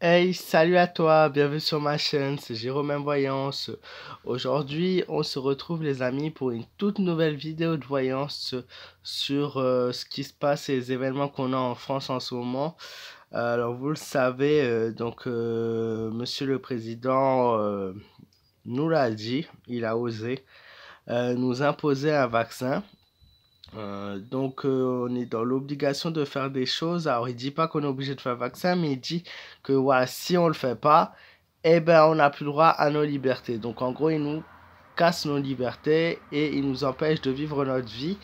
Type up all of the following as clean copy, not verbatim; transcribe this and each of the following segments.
Hey, salut à toi, bienvenue sur ma chaîne, c'est Jérôme Voyance. Aujourd'hui, on se retrouve les amis pour une toute nouvelle vidéo de voyance sur ce qui se passe et les événements qu'on a en France en ce moment. Alors vous le savez, Monsieur le Président nous l'a dit, il a osé nous imposer un vaccin. On est dans l'obligation de faire des choses. Alors, il dit pas qu'on est obligé de faire un vaccin, mais il dit que voilà, si on le fait pas, eh ben, on n'a plus le droit à nos libertés. Donc, en gros, il nous casse nos libertés et il nous empêche de vivre notre vie.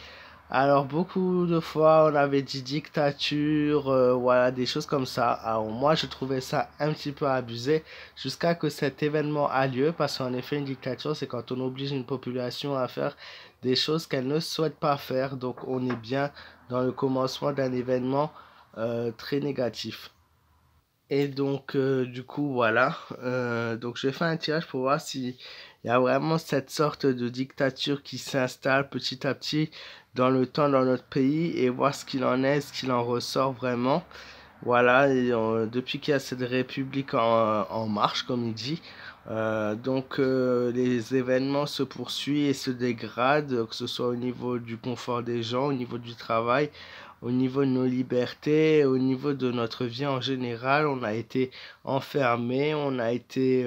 Alors, beaucoup de fois, on avait dit dictature, voilà, des choses comme ça. Alors, moi, je trouvais ça un petit peu abusé jusqu'à que cet événement a lieu, parce qu'en effet, une dictature, c'est quand on oblige une population à faire des choses qu'elle ne souhaite pas faire. Donc, on est bien dans le commencement d'un événement très négatif. Et donc, du coup, voilà. Donc, je vais faire un tirage pour voir s'il y a vraiment cette sorte de dictature qui s'installe petit à petit dans le temps dans notre pays et voir ce qu'il en est, ce qu'il en ressort vraiment. Voilà, depuis qu'il y a cette république en marche, comme il dit, les événements se poursuivent et se dégradent, que ce soit au niveau du confort des gens, au niveau du travail, au niveau de nos libertés, au niveau de notre vie en général. On a été enfermés, on a été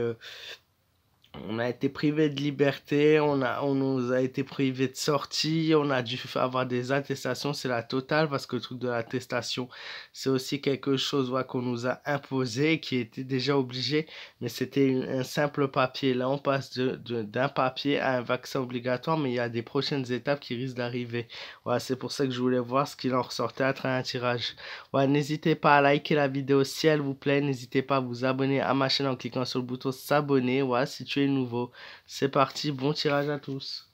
privé de liberté, on nous a été privé de sortie, on a dû avoir des attestations, c'est la totale, parce que le truc de l'attestation, c'est aussi quelque chose ouais, qu'on nous a imposé, qui était déjà obligé, mais c'était un simple papier. Là, on passe d'un papier à un vaccin obligatoire, mais il y a des prochaines étapes qui risquent d'arriver. Voilà, c'est pour ça que je voulais voir ce qu'il en ressortait à travers un tirage. Ouais, n'hésitez pas à liker la vidéo si elle vous plaît. N'hésitez pas à vous abonner à ma chaîne en cliquant sur le bouton s'abonner. Ouais, si tu es nouveau. C'est parti, bon tirage à tous.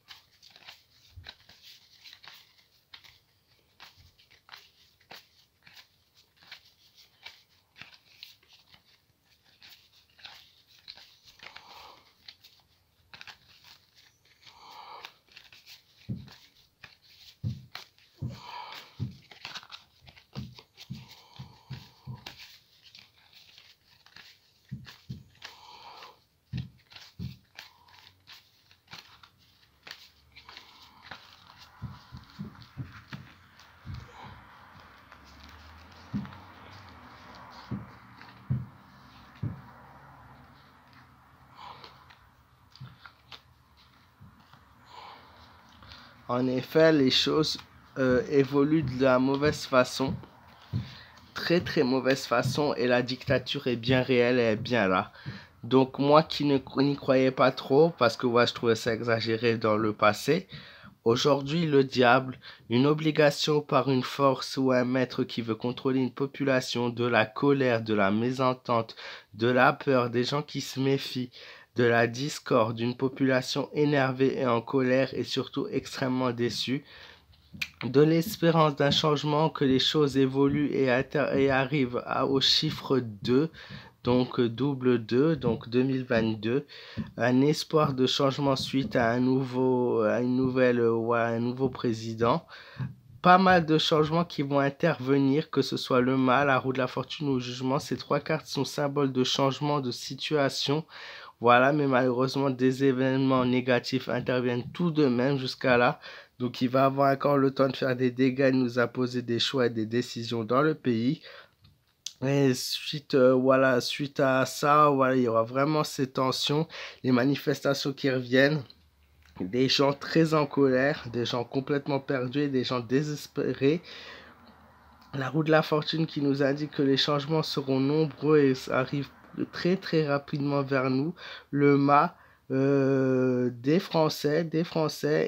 En effet, les choses évoluent de la mauvaise façon. Très très mauvaise façon. Et la dictature est bien réelle, elle est bien là. Donc moi qui n'y croyais pas trop, parce que ouais, je trouvais ça exagéré dans le passé, aujourd'hui le diable, une obligation par une force ou un maître qui veut contrôler une population, de la colère, de la mésentente, de la peur, des gens qui se méfient, de la discorde, d'une population énervée et en colère et surtout extrêmement déçue, de l'espérance d'un changement, que les choses évoluent et arrivent au chiffre 2, donc double 2, donc 2022, un espoir de changement suite à un nouveau président. Pas mal de changements qui vont intervenir, que ce soit le mal, la roue de la fortune ou le jugement. Ces trois cartes sont symboles de changement de situation. Voilà, mais malheureusement, des événements négatifs interviennent tout de même jusqu'à là. Donc, il va avoir encore le temps de faire des dégâts, de nous imposer des choix et des décisions dans le pays. Et suite à ça, voilà, il y aura vraiment ces tensions, les manifestations qui reviennent, des gens très en colère, des gens complètement perdus, des gens désespérés. La roue de la fortune qui nous indique que les changements seront nombreux et arrivent très très rapidement vers nous. Le mât des Français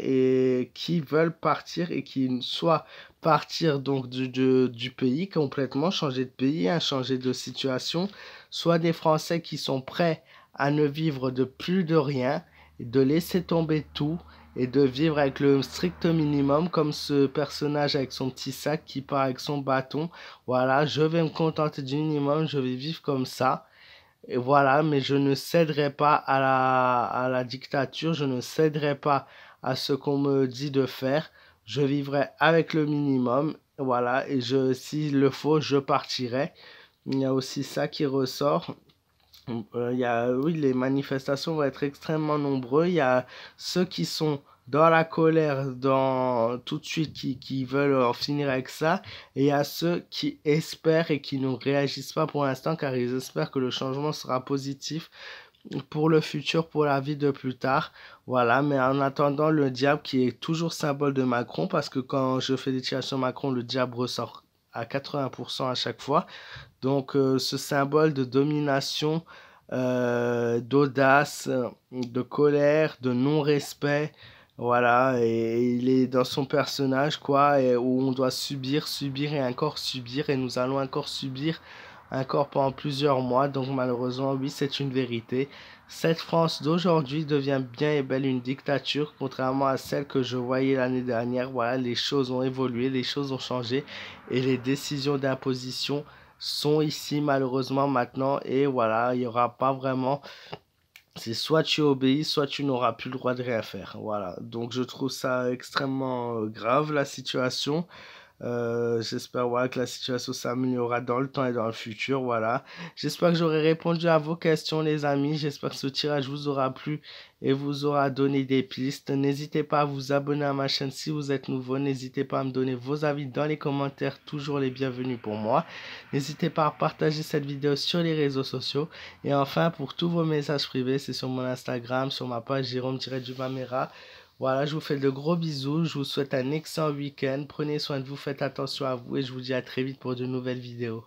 et qui veulent partir et qui soit partir donc du pays complètement, changer de pays, hein, changer de situation, soit des Français qui sont prêts à ne vivre de plus de rien, de laisser tomber tout et de vivre avec le strict minimum, comme ce personnage avec son petit sac qui part avec son bâton. Voilà, je vais me contenter du minimum, je vais vivre comme ça. Et voilà, mais je ne céderai pas à la dictature, je ne céderai pas à ce qu'on me dit de faire. Je vivrai avec le minimum, voilà, et s'il le faut, je partirai. Il y a aussi ça qui ressort. Oui, les manifestations vont être extrêmement nombreux. Il y a ceux qui sont dans la colère, tout de suite, qui veulent en finir avec ça. Et il y a ceux qui espèrent et qui ne réagissent pas pour l'instant, car ils espèrent que le changement sera positif pour le futur, pour la vie de plus tard. Voilà, mais en attendant, le diable qui est toujours symbole de Macron, parce que quand je fais des tirages sur Macron, le diable ressort à 80% à chaque fois. Donc ce symbole de domination, d'audace, de colère, de non-respect, voilà, et il est dans son personnage, quoi, et où on doit subir, subir et encore subir, et nous allons encore subir encore pendant plusieurs mois. Donc malheureusement, oui, c'est une vérité. Cette France d'aujourd'hui devient bien et belle une dictature, contrairement à celle que je voyais l'année dernière. Voilà, les choses ont évolué, les choses ont changé, et les décisions d'imposition sont ici malheureusement maintenant. Et voilà, il n'y aura pas vraiment, c'est soit tu obéis, soit tu n'auras plus le droit de rien faire. Voilà, donc je trouve ça extrêmement grave, la situation. J'espère, voilà, que la situation s'améliorera dans le temps et dans le futur. Voilà. J'espère que j'aurai répondu à vos questions, les amis. J'espère que ce tirage vous aura plu et vous aura donné des pistes. N'hésitez pas à vous abonner à ma chaîne si vous êtes nouveau. N'hésitez pas à me donner vos avis dans les commentaires. Toujours les bienvenus pour moi. N'hésitez pas à partager cette vidéo sur les réseaux sociaux. Et enfin, pour tous vos messages privés, c'est sur mon Instagram, sur ma page Jérôme-Dubamera. Voilà, je vous fais de gros bisous, je vous souhaite un excellent week-end, prenez soin de vous, faites attention à vous et je vous dis à très vite pour de nouvelles vidéos.